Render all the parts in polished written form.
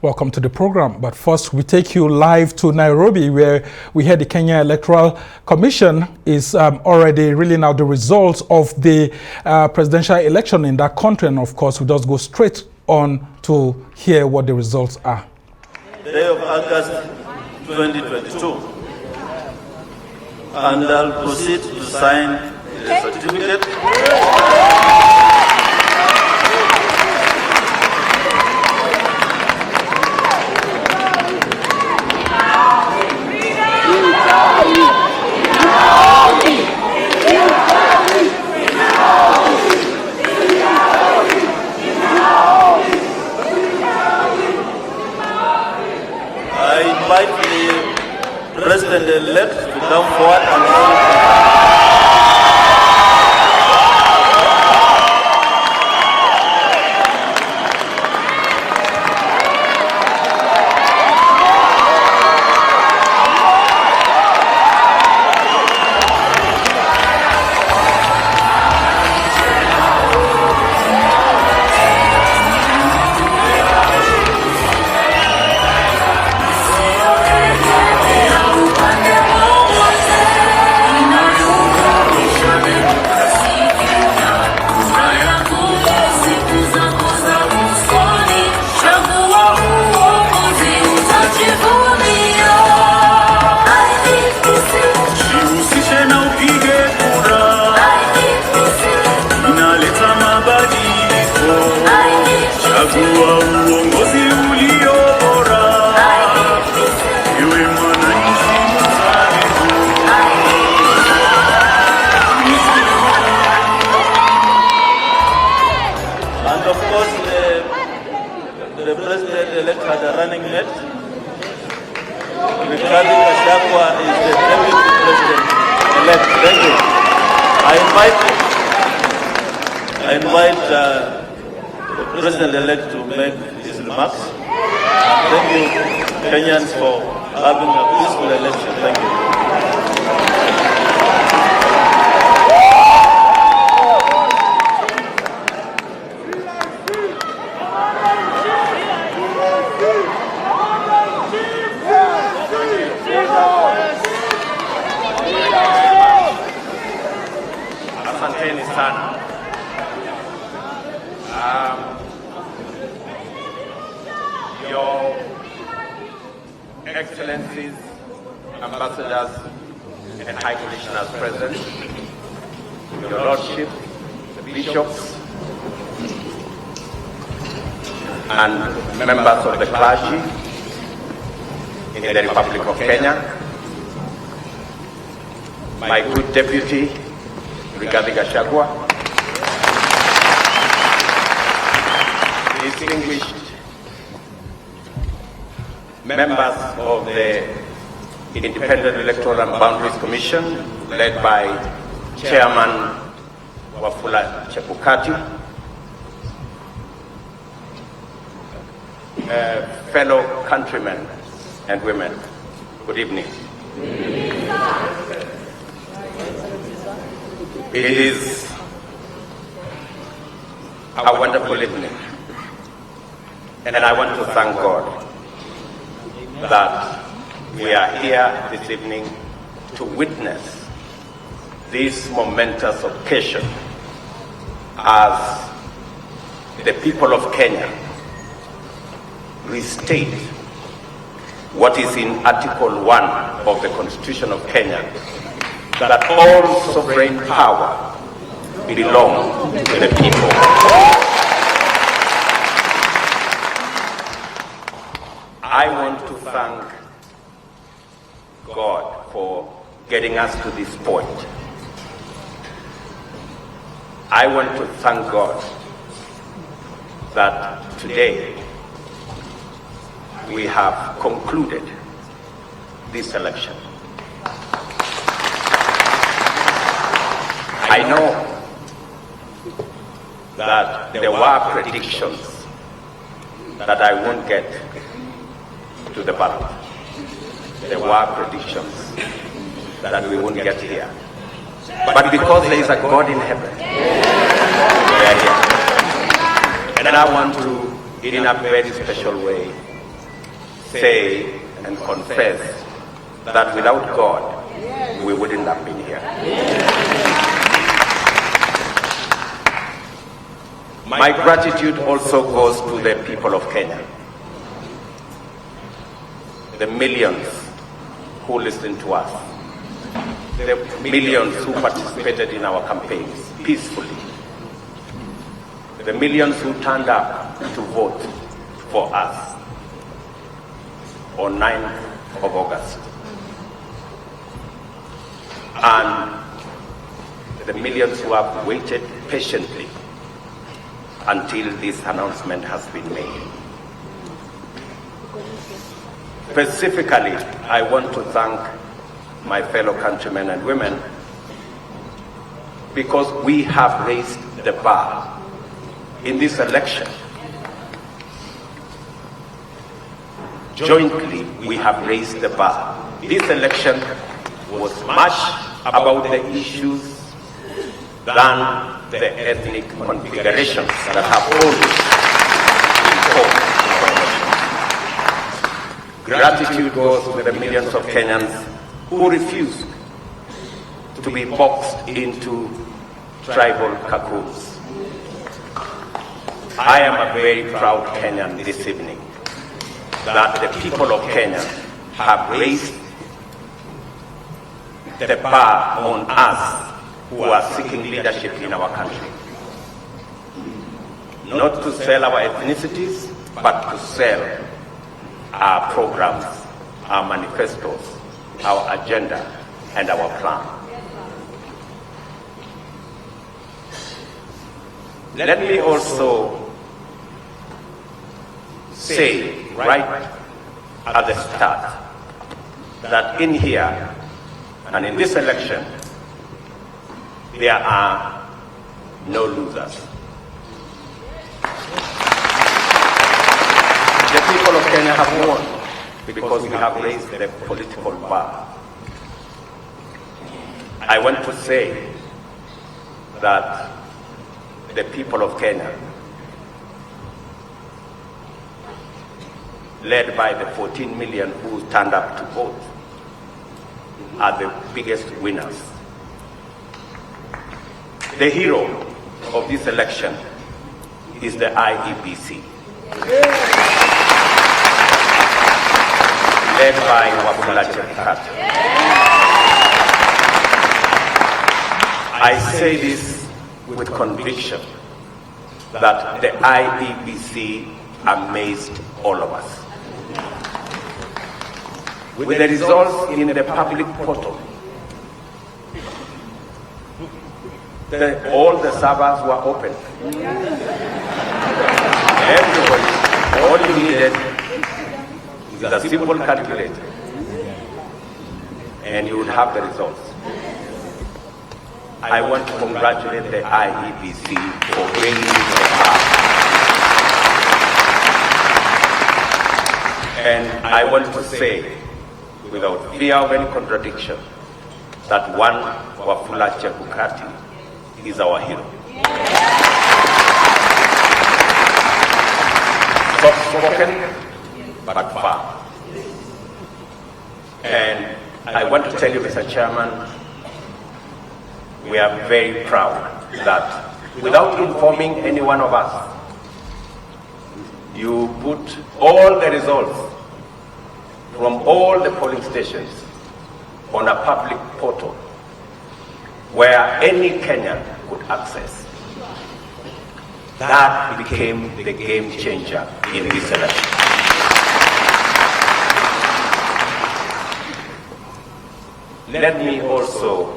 Welcome to the program. But first, we take you live to Nairobi, where we hear the Kenya Electoral Commission is already reeling out the results of the presidential election in that country. And of course, we just go straight on to hear what the results are. Day of August 2022. And I'll proceed to sign the certificate. President-elect to come forward and the president-elect had a running mate. Is the deputy president-elect. Thank you. I invite the president-elect to make his remarks. Thank you, Kenyans, for having a peaceful election. Thank you. Asanteni sana. Your Excellencies, Ambassadors, and High Commissioners present, Your Lordship, the Bishops, and members of the clergy in the Republic of Kenya, my good Deputy, Rigathi Gachagua, distinguished members of the Independent Electoral and Boundaries Commission, led by Chairman Wafula Chebukati, fellow countrymen and women, good evening. It is a wonderful evening, and I want to thank God that we are here this evening to witness this momentous occasion as the people of Kenya restate what is in Article 1 of the Constitution of Kenya, that all sovereign power belongs to the people. I want to thank God for getting us to this point. I want to thank God that today we have concluded this election. I know that there were predictions that I won't get to the ballot. There were predictions that we won't get here. But because there is a God in heaven, we are here. And I want to, in a very special way, say and confess that without God, we wouldn't have been here. My gratitude also goes to the people of Kenya, the millions who listened to us, the millions who participated in our campaigns peacefully, the millions who turned up to vote for us on 9th of August, and the millions who have waited patiently until this announcement has been made. Specifically, I want to thank my fellow countrymen and women because we have raised the bar in this election. Jointly, we have raised the bar. This election was much about the issues than the ethnic configurations that have always been fought. Gratitude goes to the millions of Kenyans who refused to be boxed into tribal cocoons. I am a very proud Kenyan this evening that the people of Kenya have raised the bar on us who are seeking leadership in our country. Not to sell our ethnicities, but to sell our programs, our manifestos, our agenda, and our plan. Let me also say right at the start that in here and in this election, there are no losers. The people of Kenya have won because we have raised the political bar. I want to say that the people of Kenya, led by the 14 million who turned up to vote, are the biggest winners. The hero of this election is the IEBC, led by Wafula Chebukati. I say this with conviction that the IEBC amazed all of us. With the results in the public portal, all the servers were open. Everybody, all you needed is a simple calculator, and you would have the results. I want to congratulate the IEBC for bringing it to pass. And I want to say, without fear of any contradiction, that one Wafula Chebukati is our hero. Soft-spoken, but firm. And I want to tell you, Mr. Chairman, we are very proud that without informing any one of us, you put all the results from all the polling stations on a public portal where any Kenyan could access. That became the game changer in this election. Let me also,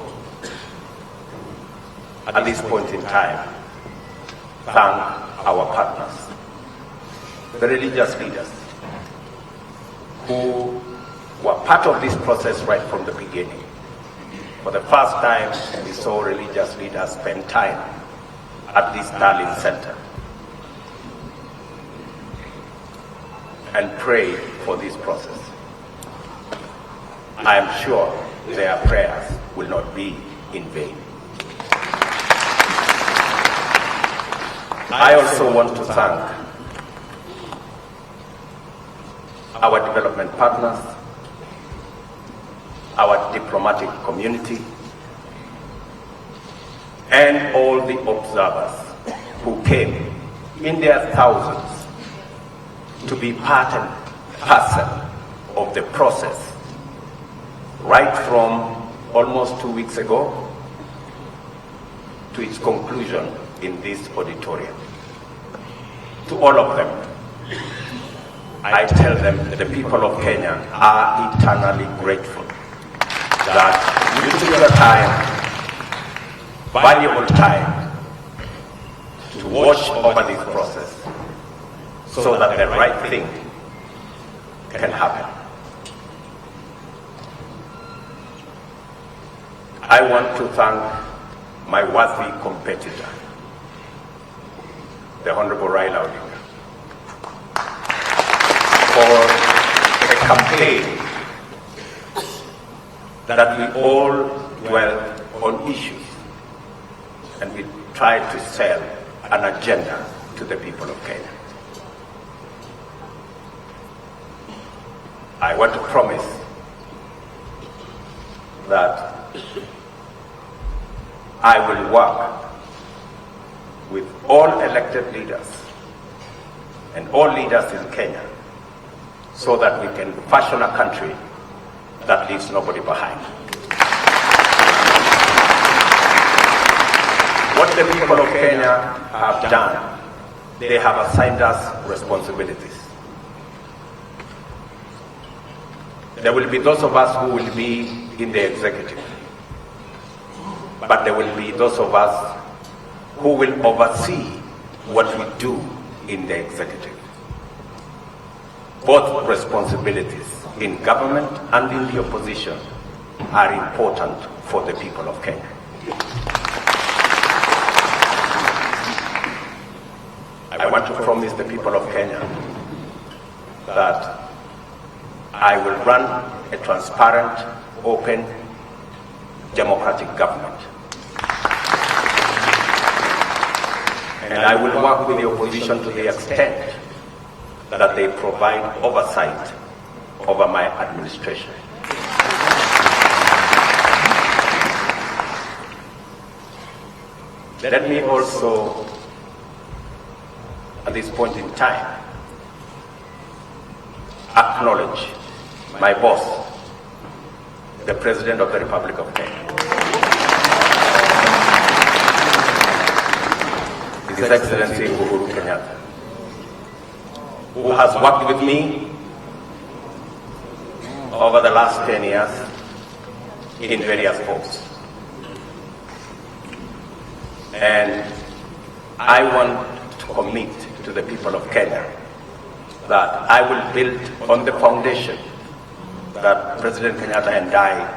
at this point in time, thank our partners, the religious leaders, who were part of this process right from the beginning. For the first time, we saw religious leaders spend time at this Darling Center and pray for this process. I am sure their prayers will not be in vain. I also want to thank our development partners, our diplomatic community, and all the observers who came in their thousands to be part and parcel of the process, right from almost 2 weeks ago to its conclusion in this auditorium. To all of them, I tell them that the people of Kenya are eternally grateful that you took your time, valuable time, to watch over this process so that the right thing can happen. I want to thank my worthy competitor, the Honorable Raila Odinga, for a campaign that we all dwell on issues and we try to sell an agenda to the people of Kenya. I want to promise that I will work with all elected leaders and all leaders in Kenya so that we can fashion a country that leaves nobody behind. What the people of Kenya have done, they have assigned us responsibilities. There will be those of us who will be in the executive, but there will be those of us who will oversee what we do in the executive. Both responsibilities in government and in the opposition are important for the people of Kenya. I want to promise the people of Kenya that I will run a transparent, open, democratic government. And I will work with the opposition to the extent that they provide oversight over my administration. Let me also, at this point in time, acknowledge my boss, the President of the Republic of Kenya, His Excellency Uhuru Kenyatta, who has worked with me over the last 10 years in various posts. And I want to commit to the people of Kenya that I will build on the foundation that President Kenyatta and I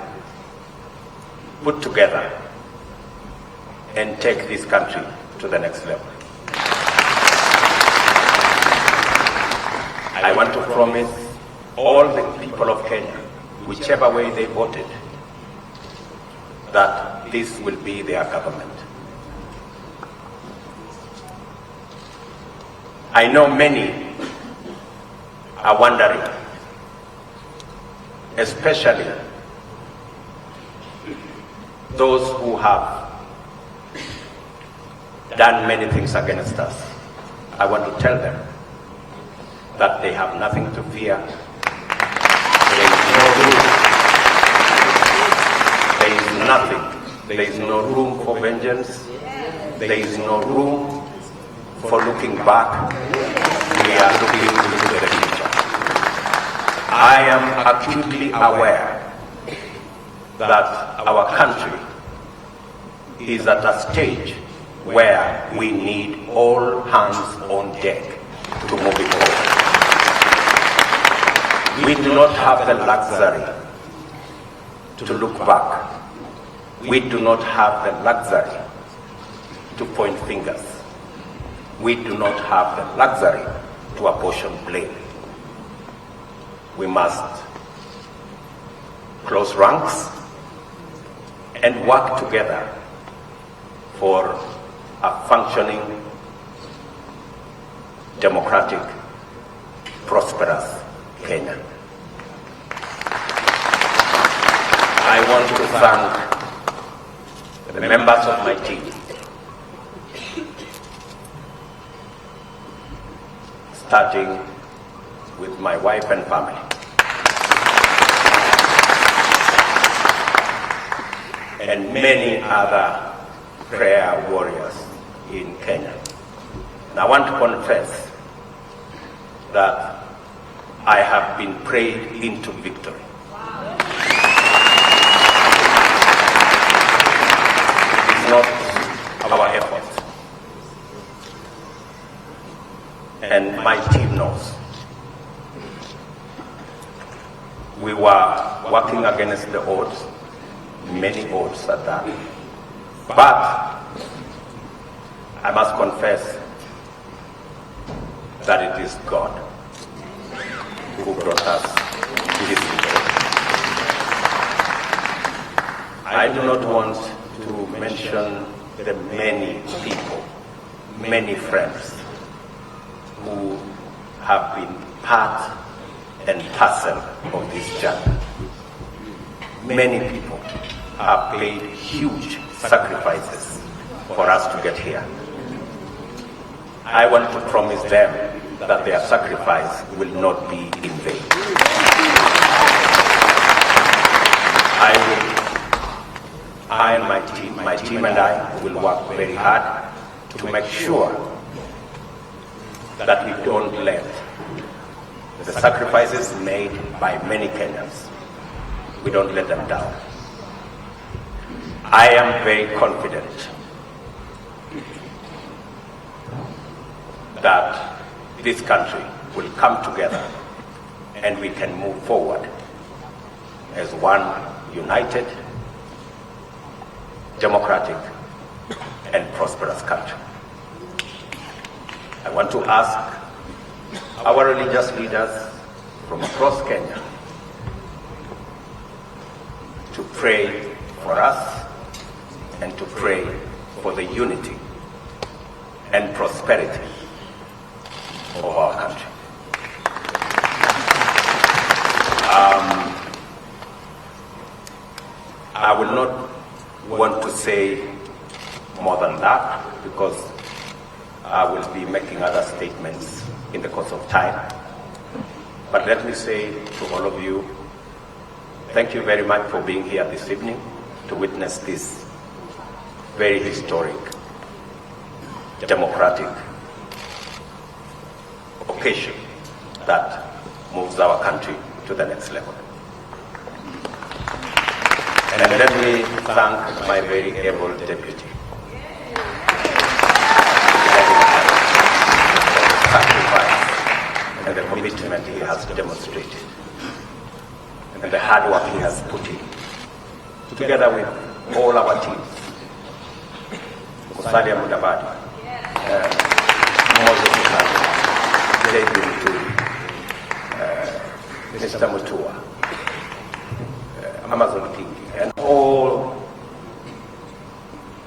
put together and take this country to the next level. I want to promise all the people of Kenya, whichever way they voted, that this will be their government. I know many are wondering, especially those who have done many things against us. I want to tell them that they have nothing to fear. There is nothing. There is no room for vengeance. There is no room for looking back. We are looking into the future. I am acutely aware that our country is at a stage where we need all hands on deck to move it forward. We do not have the luxury to look back. We do not have the luxury to point fingers. We do not have the luxury to apportion blame. We must close ranks and work together for a functioning, democratic, prosperous Kenya. I want to thank the members of my team, starting with my wife and family, and many other prayer warriors in Kenya. And I want to confess that I have been prayed into victory. It's not our effort. And my team knows. We were working against the odds, many odds at that. But I must confess that it is God who brought us to this day. I do not want to mention the many people, many friends who have been part and parcel of this journey. Many people have paid huge sacrifices for us to get here. I want to promise them that their sacrifice will not be in vain. I and my team and I will work very hard to make sure that we don't let the sacrifices made by many Kenyans, we don't let them down. I am very confident that this country will come together and we can move forward as one united, democratic, and prosperous country. I want to ask our religious leaders from across Kenya to pray for us and to pray for the unity and prosperity of our country. I will not want to say more than that because I will be making other statements in the course of time. But let me say to all of you, thank you very much for being here this evening to witness this very historic, democratic occasion that moves our country to the next level. And let me thank my very able deputy. Sacrifice and the commitment he has demonstrated and the hard work he has put in, together with all our teams. Musalia Mudavadi, Moses Mr Mutua, Amazon King, and all.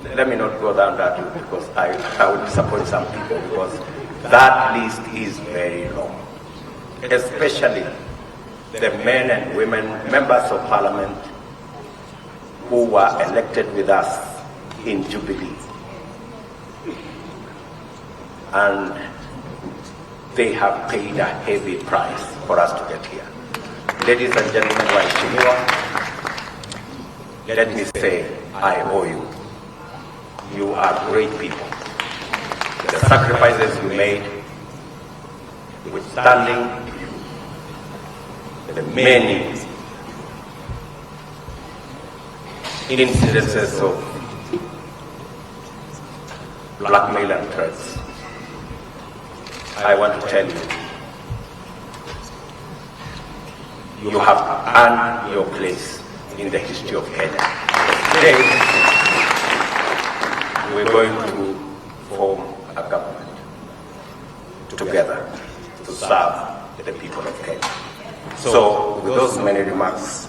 Let me not go down that route because I would disappoint some people because that list is very long. Especially the men and women, members of parliament who were elected with us in Jubilee. And they have paid a heavy price for us to get here. Ladies and gentlemen, let me say, I owe you. You are great people. The sacrifices you made, withstanding the many incidences of blackmail and threats. I want to tell you, you have earned your place in the history of Kenya. Today, we're going to form a government together to serve the people of Kenya. So, with those many remarks,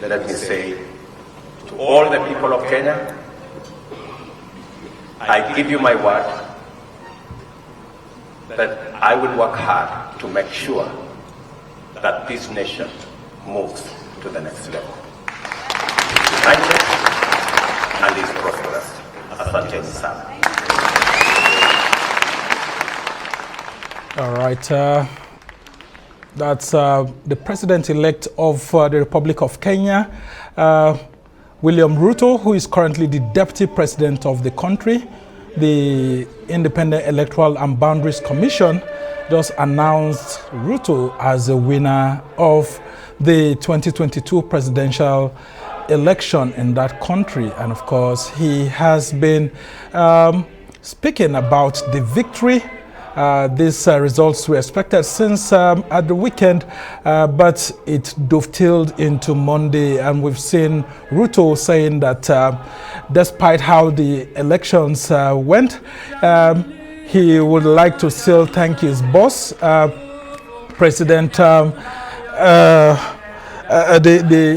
let me say to all the people of Kenya, I give you my word that I will work hard to make sure that this nation moves to the next level. Righteous and is prosperous. Asante sana. All right. That's the president-elect of the Republic of Kenya, William Ruto, who is currently the deputy president of the country. The Independent Electoral and Boundaries Commission just announced Ruto as the winner of the 2022 presidential election in that country. And of course, he has been speaking about the victory. These results were expected since at the weekend, but it dovetailed into Monday, and we've seen Ruto saying that despite how the elections went, he would like to still thank his boss, President, the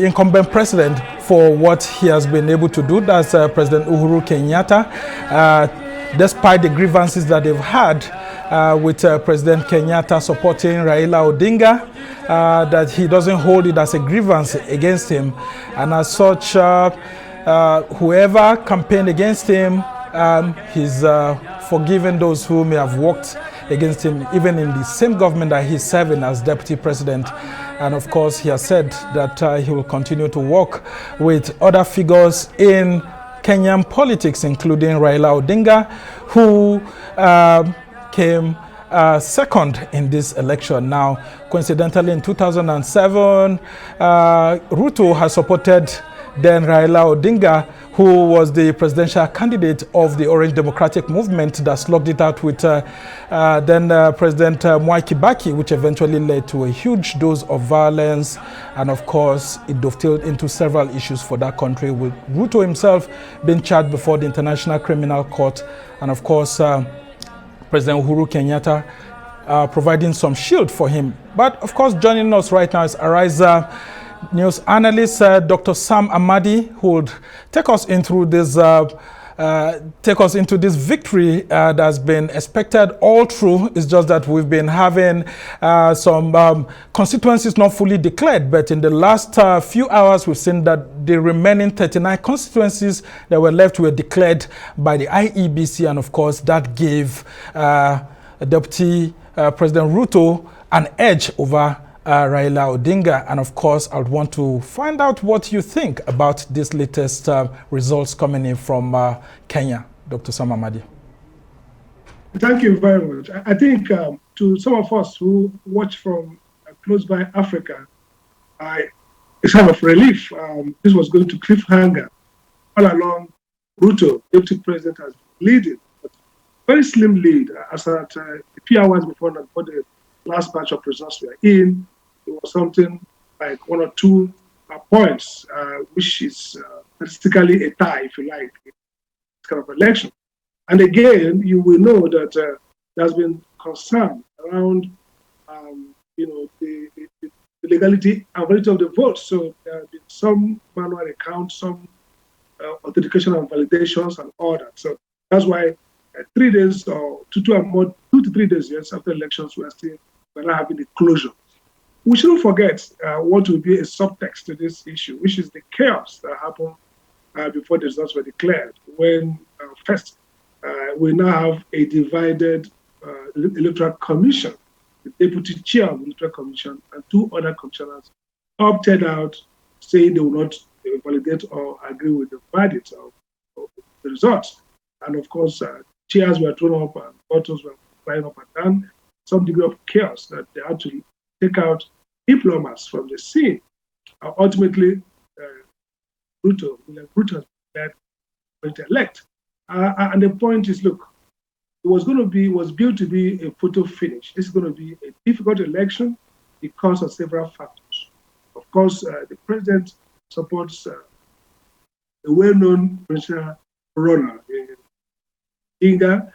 incumbent president, for what he has been able to do. That's President Uhuru Kenyatta, despite the grievances that they've had with President Kenyatta supporting Raila Odinga, that he doesn't hold it as a grievance against him. And as such, whoever campaigned against him, he's forgiven those who may have worked against him, even in the same government that he's serving as deputy president. And of course, he has said that he will continue to work with other figures in Kenyan politics, including Raila Odinga, who came second in this election. Now, coincidentally, in 2007, Ruto has supported then Raila Odinga, who was the presidential candidate of the Orange Democratic Movement that slugged it out with then President Mwai Kibaki, which eventually led to a huge dose of violence. And of course, it dovetailed into several issues for that country, with Ruto himself being charged before the International Criminal Court. And of course, President Uhuru Kenyatta providing some shield for him. But of course, joining us right now is Arise News analyst Dr. Sam Amadi, who would take us into this victory that's been expected all through. It's just that we've been having some constituencies not fully declared, but in the last few hours we've seen that the remaining 39 constituencies that were left were declared by the IEBC, and of course that gave Deputy President Ruto an edge over Raila Odinga. And of course, I would want to find out what you think about these latest results coming in from Kenya. Dr. Sam Amadi. Thank you very much. I think to some of us who watch from close by Africa, it's kind of relief. This was going to cliffhanger. All along, Ruto, deputy president, has been leading. But very slim lead. As at a few hours before the last batch of results were in, it was something like 1 or 2 points, which is statistically a tie, if you like, in this kind of election. And again, you will know that there's been concern around, the legality and validity of the vote. So there have been some manual account, some authentication and validations and all that. So that's why 3 days or 2 to 3 days, yes, after elections, we're not having the closure. We shouldn't forget what will be a subtext to this issue, which is the chaos that happened before the results were declared, when first we now have a divided electoral commission. The deputy chair of the electoral commission and 2 other commissioners opted out, saying they will not validate or agree with the verdict of the results. And of course, chairs were thrown up and bottles were flying up and down. Some degree of chaos that they had to take out diplomas from the scene. Ultimately, William Ruto has been elect. And the point is, look, it was built to be a photo finish. This is going to be a difficult election because of several factors. Of course, the president supports a well-known presidential runner, Odinga,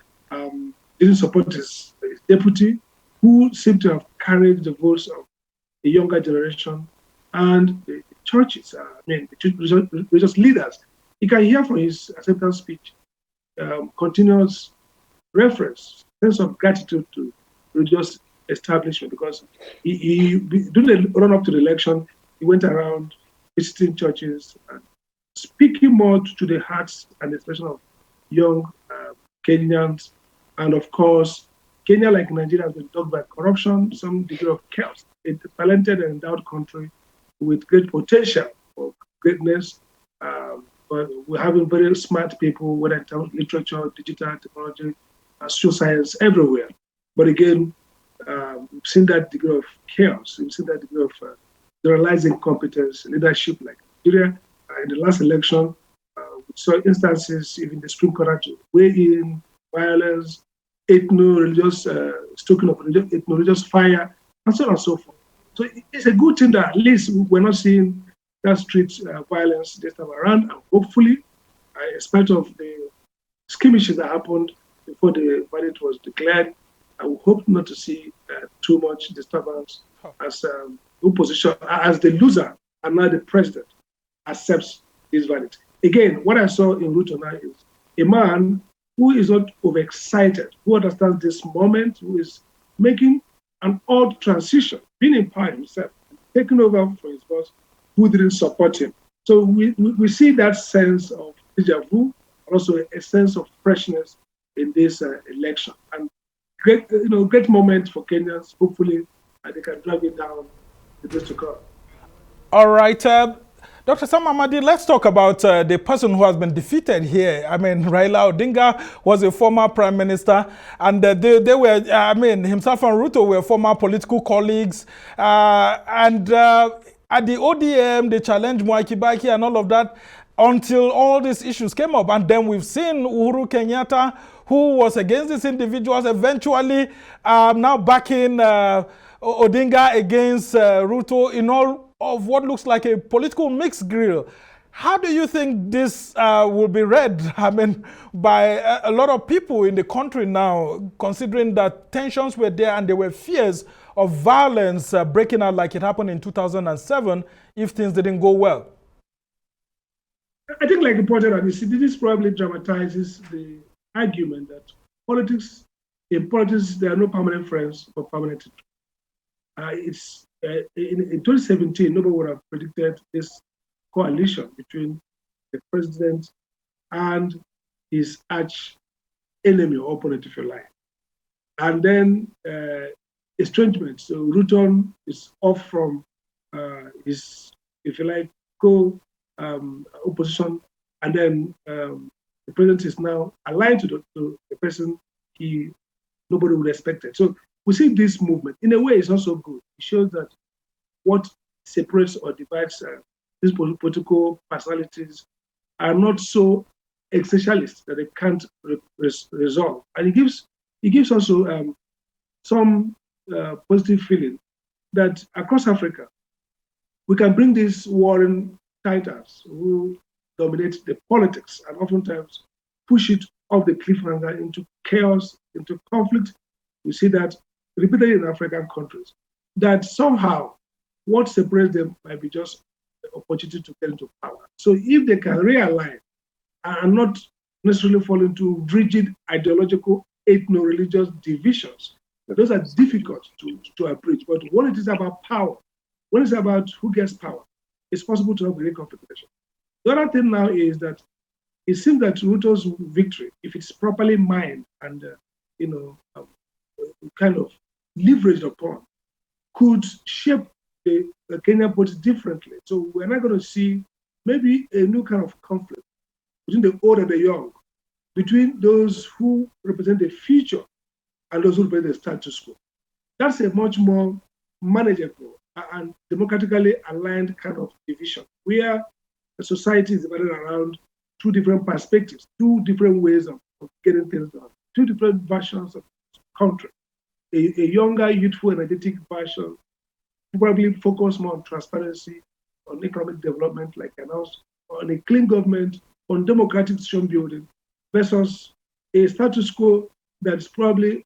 didn't support his deputy, who seemed to have carried the votes of the younger generation and the churches, the religious leaders. You can hear from his acceptance speech continuous reference, sense of gratitude to religious establishment, because during the run-up to the election, he went around visiting churches and speaking more to the hearts and expression of young Kenyans. And of course, Kenya, like Nigeria, has been dogged by corruption, some degree of chaos. It's a talented and endowed country with great potential for greatness. But we're having very smart people, whether in terms of literature, digital technology, social science, everywhere. But again, we've seen that degree of chaos. We've seen that degree of generalizing competence, leadership like Nigeria. In the last election, we saw instances, even the Supreme Court to weigh in, violence, ethno-religious, stoking of ethno-religious fire, and so on and so forth. So it's a good thing that at least we're not seeing that street violence this time around, and hopefully, in spite of the skirmishes that happened before the verdict was declared, I would hope not to see too much disturbance as opposition, as the loser and now the president accepts this verdict. Again, what I saw in Ruto now is a man who is not overexcited, who understands this moment, who is making an odd transition, being in power himself, taking over for his boss, who didn't support him. So we see that sense of déjà vu, and also a sense of freshness in this election. And great moment for Kenyans. Hopefully, they can drive it down the days to come. All right. Dr. Sam Amadi, let's talk about the person who has been defeated here. I mean, Raila Odinga was a former prime minister, and they were, himself and Ruto were former political colleagues. At the ODM, they challenged Mwai Kibaki and all of that until all these issues came up. And then we've seen Uhuru Kenyatta, who was against these individuals, eventually now backing Odinga against Ruto in all of what looks like a political mixed grill. How do you think this will be read, by a lot of people in the country now, considering that tensions were there and there were fears of violence breaking out like it happened in 2007 if things didn't go well? I think, like you pointed out, this probably dramatizes the argument that in politics, there are no permanent friends or permanent enemies. In 2017, nobody would have predicted this coalition between the president and his arch enemy or opponent, if you like. And then estrangement. So Ruto is off from his, if you like, opposition, and then the president is now aligned to the person nobody would expect it. So we see this movement. In a way, it's also good. It shows that what separates or divides these political personalities are not so existentialist that they can't resolve. And it gives also some positive feeling that across Africa, we can bring these warring titans who dominate the politics and oftentimes push it off the cliffhanger into chaos, into conflict. We see that repeatedly in African countries, that somehow what separates them might be just the opportunity to get into power. So if they can realign and not necessarily fall into rigid ideological ethno-religious divisions, those are difficult to approach. But when it is about power, when it's about who gets power, it's possible to have great confrontation. The other thing now is that it seems that Ruto's victory, if it's properly mined and kind of leveraged upon, could shape the Kenyan politics differently. So we're not going to see maybe a new kind of conflict between the old and the young, between those who represent the future and those who represent the status quo. That's a much more manageable and democratically aligned kind of division, where the society is divided around two different perspectives, two different ways of getting things done, two different versions of country. A younger, youthful, energetic version, probably focus more on transparency, on economic development, like announced, on a clean government, on democratic institution building, versus a status quo that's probably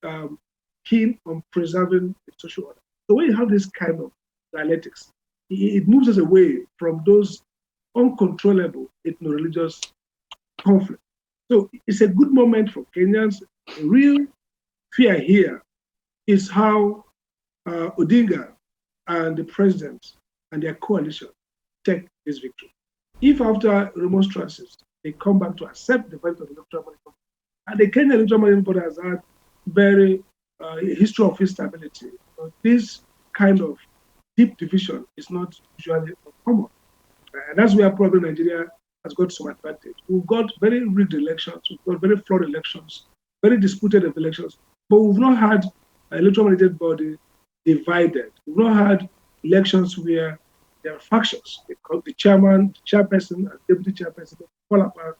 keen on preserving the social order. So when you have this kind of dialectics, it moves us away from those uncontrollable ethno-religious conflict. So it's a good moment for Kenyans. The real fear here is how Odinga and the president and their coalition take this victory. If after remonstrances, they come back to accept the verdict of the electoral money, and the Kenya electoral money board has had very history of instability. This kind of deep division is not usually common. And that's where probably Nigeria has got some advantage. We've got very rigged elections, we've got very flawed elections, very disputed elections, but we've not had an electoral management body divided. We've not had elections where there are factions. The chairman, the chairperson, and deputy chairperson fall apart,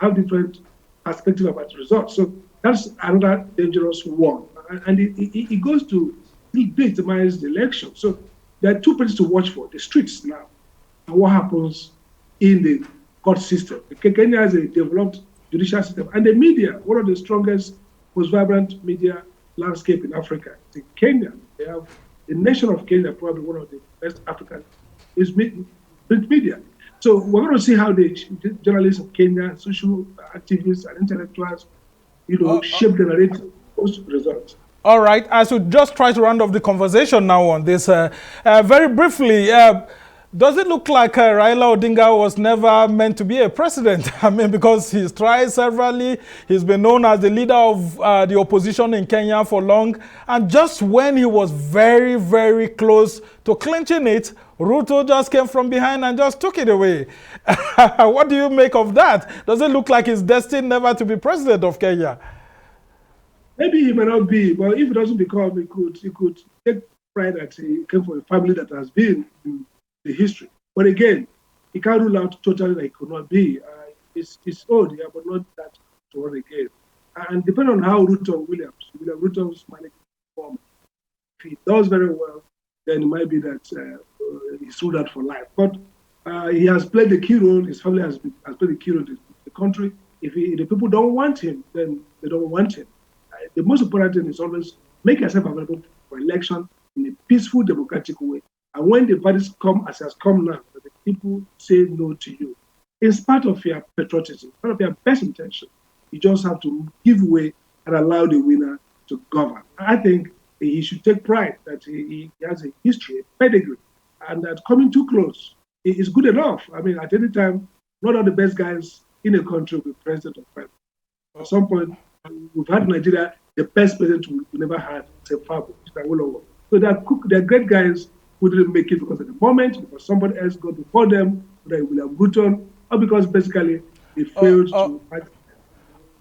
have different perspectives about the results. So that's another dangerous one. And it goes to legitimize the election. So there are two places to watch for: the streets now, and what happens in the court system. Kenya has a developed judicial system, and the media, one of the strongest, most vibrant media landscape in Africa. It's in Kenya. They have the nation of Kenya, probably one of the best African print media. So we're going to see how the journalists of Kenya, social activists, and intellectuals, shape the narrative post results. All right, I should just try to round off the conversation now on this. Very briefly, does it look like Raila Odinga was never meant to be a president? I mean, because he's tried severally, he's been known as the leader of the opposition in Kenya for long, and just when he was very, very close to clinching it, Ruto just came from behind and just took it away. What do you make of that? Does it look like he's destined never to be president of Kenya? Maybe he may not be, but if he doesn't become, he could take pride that he came from a family that has been in the history. But again, he can't rule out totally that he could not be. It's old, yeah, but not that to run again. And depending on how William Ruto's management perform, if he does very well, then it might be that he's ruled out for life. But he has played the key role. His family has played the key role in the country. If the people don't want him, then they don't want him. The most important thing is always make yourself available for election in a peaceful, democratic way. And when the verdicts come, as has come now, that the people say no to you, in spite of your patriotism, in spite of your best intention, you just have to give way and allow the winner to govern. I think he should take pride that he has a history, a pedigree, and that coming too close is good enough. I mean, at any time, not all the best guys in a country will be president or president. At some point, we've had in Nigeria the best president we never had, except Fabo, Mr. Ruto. So they're great guys who didn't make it because at the moment, because somebody else got before them, whether William Ruto, or because basically they failed to fight.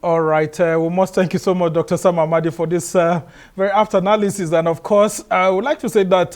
All right. We must thank you so much, Dr. Sam Amadi, for this very apt analysis. And of course, I would like to say that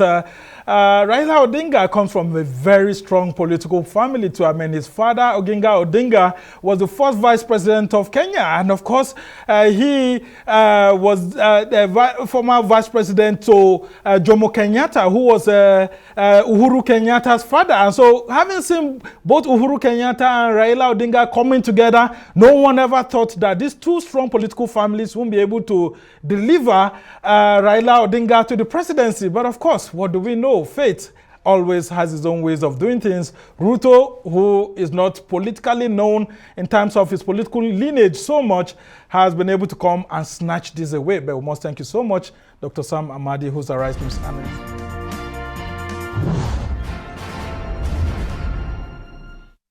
Raila Odinga comes from a very strong political family too. I mean, his father, Odinga, was the first vice president of Kenya. And of course, he was the former vice president to Jomo Kenyatta, who was Uhuru Kenyatta's father. And so having seen both Uhuru Kenyatta and Raila Odinga coming together, no one ever thought that these two strong political families won't be able to deliver Raila Odinga to the presidency. But of course, what do we know? Fate always has its own ways of doing things. Ruto, who is not politically known in terms of his political lineage so much, has been able to come and snatch this away. But we must thank you so much, Dr. Sam Amadi, who's a rice news analyst.